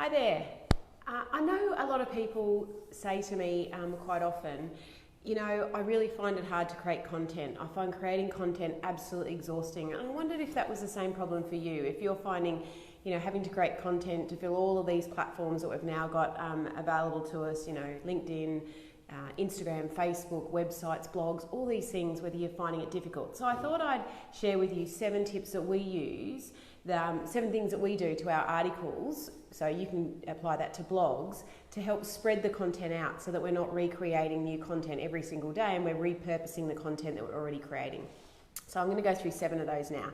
Hi there. I know a lot of people say to me quite often, you know, I really find it hard to create content. I find creating content absolutely exhausting. And I wondered if that was the same problem for you. If you're finding, you know, having to create content to fill all of these platforms that we've now got available to us, you know, LinkedIn, Instagram, Facebook, websites, blogs, all these things, whether you're finding it difficult. So I thought I'd share with you 7 tips that we use, 7 things that we do to our articles, so you can apply that to blogs, to help spread the content out so that we're not recreating new content every single day and we're repurposing the content that we're already creating. So I'm going to go through 7 of those now.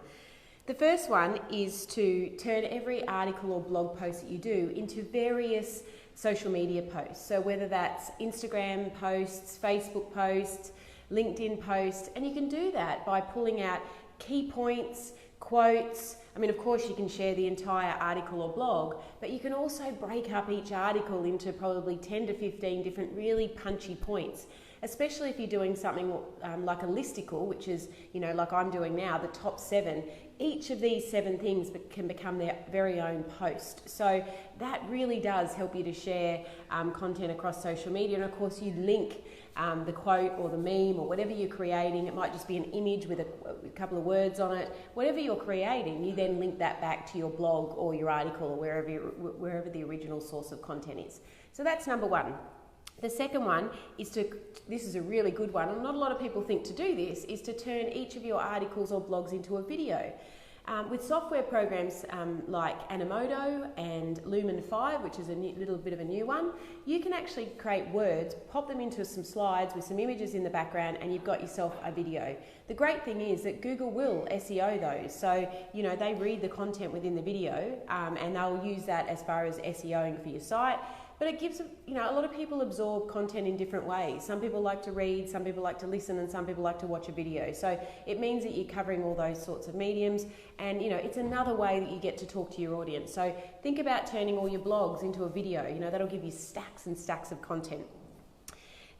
The first one is to turn every article or blog post that you do into various social media posts. So whether that's Instagram posts, Facebook posts, LinkedIn posts, and you can do that by pulling out key points, quotes. I mean, of course you can share the entire article or blog, but you can also break up each article into probably 10 to 15 different really punchy points, especially if you're doing something like a listicle, which is, you know, like I'm doing now, the top 7. Each of these 7 things can become their very own post. So that really does help you to share content across social media. And of course you link the quote or the meme or whatever you're creating. It might just be an image with a couple of words on it. Whatever you're creating, you then link that back to your blog or your article or wherever the original source of content is. So that's number 1. The second one is this is a really good one, and not a lot of people think to do this, is to turn each of your articles or blogs into a video. With software programs like Animoto and Lumen 5, which is a little bit of a new one, you can actually create words, pop them into some slides with some images in the background, and you've got yourself a video. The great thing is that Google will SEO those, so you know they read the content within the video and they'll use that as far as SEOing for your site. But it gives, you know, a lot of people absorb content in different ways. Some people like to read, some people like to listen, and some people like to watch a video. So it means that you're covering all those sorts of mediums, and you know, it's another way that you get to talk to your audience. So think about turning all your blogs into a video. You know, that'll give you stacks and stacks of content.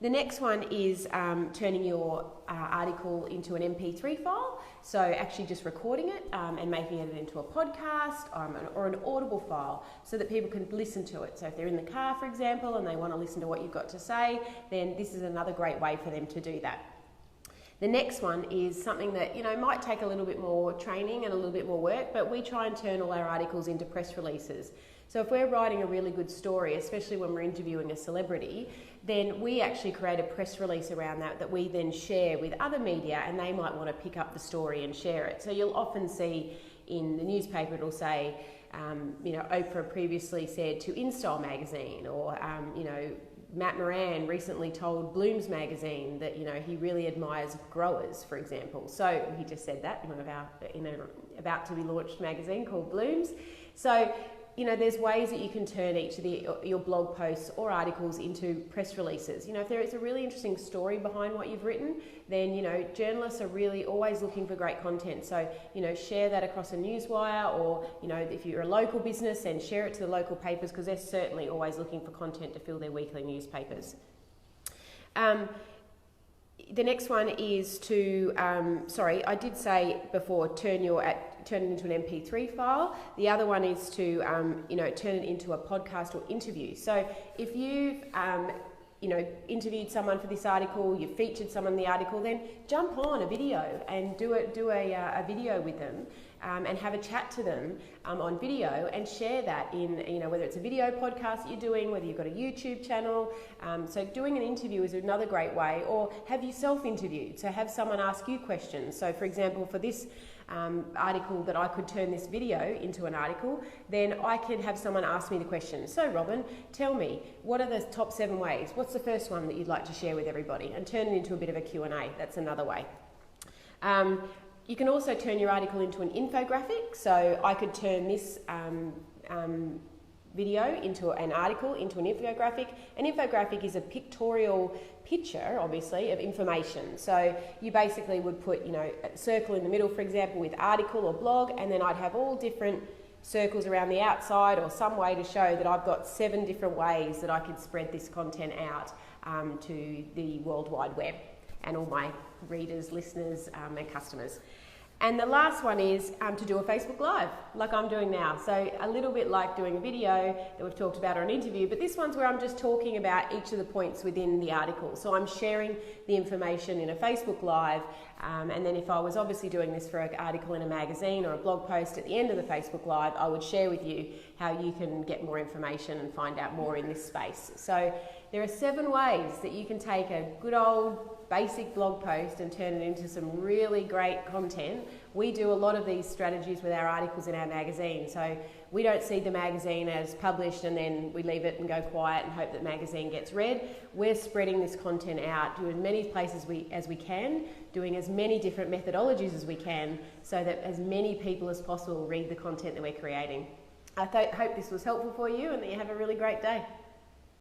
The next one is turning your article into an MP3 file, so actually just recording it and making it into a podcast or an audible file so that people can listen to it. So if they're in the car, for example, and they want to listen to what you've got to say, then this is another great way for them to do that. The next one is something that, you know, might take a little bit more training and a little bit more work, but we try and turn all our articles into press releases. So if we're writing a really good story, especially when we're interviewing a celebrity, then we actually create a press release around that we then share with other media, and they might want to pick up the story and share it. So you'll often see in the newspaper, it'll say, you know, Oprah previously said to InStyle magazine, or, you know, Matt Moran recently told Bloom's magazine that, you know, he really admires growers, for example. So he just said that in one of our, in a about to be launched magazine called Bloom's. So, you know, there's ways that you can turn each of your blog posts or articles into press releases. You know, if there is a really interesting story behind what you've written, then, you know, journalists are really always looking for great content. So, you know, share that across a newswire, or, you know, if you're a local business, then share it to the local papers, because they're certainly always looking for content to fill their weekly newspapers. The next one is to, sorry, I did say before, turn it into an MP3 file. The other one is to, you know, turn it into a podcast or interview. So if you've, you know, interviewed someone for this article, you've featured someone in the article, then jump on a video and do a video with them. And have a chat to them on video, and share that in, you know, whether it's a video podcast that you're doing, whether you've got a YouTube channel. So doing an interview is another great way, or have yourself interviewed. So have someone ask you questions. So for example, for this article, that I could turn this video into an article, then I can have someone ask me the question. So Robin, tell me, what are the top 7 ways? What's the first one that you'd like to share with everybody? And turn it into a bit of a Q&A. That's another way. You can also turn your article into an infographic. So I could turn this video into an article, into an infographic. An infographic is a pictorial picture, obviously, of information. So you basically would put, you know, a circle in the middle, for example, with article or blog, and then I'd have all different circles around the outside, or some way to show that I've got 7 different ways that I could spread this content out to the World Wide Web and all my readers, listeners, and customers. And the last one is to do a Facebook Live, like I'm doing now. So a little bit like doing a video that we've talked about or an interview, but this one's where I'm just talking about each of the points within the article. So I'm sharing the information in a Facebook Live, and then if I was obviously doing this for an article in a magazine or a blog post at the end of the Facebook Live, I would share with you how you can get more information and find out more in this space. So there are 7 ways that you can take a good old basic blog post and turn it into some really great content. We do a lot of these strategies with our articles in our magazine. So we don't see the magazine as published and then we leave it and go quiet and hope that magazine gets read. We're spreading this content out to as many places as we can, doing as many different methodologies as we can so that as many people as possible read the content that we're creating. I hope this was helpful for you and that you have a really great day.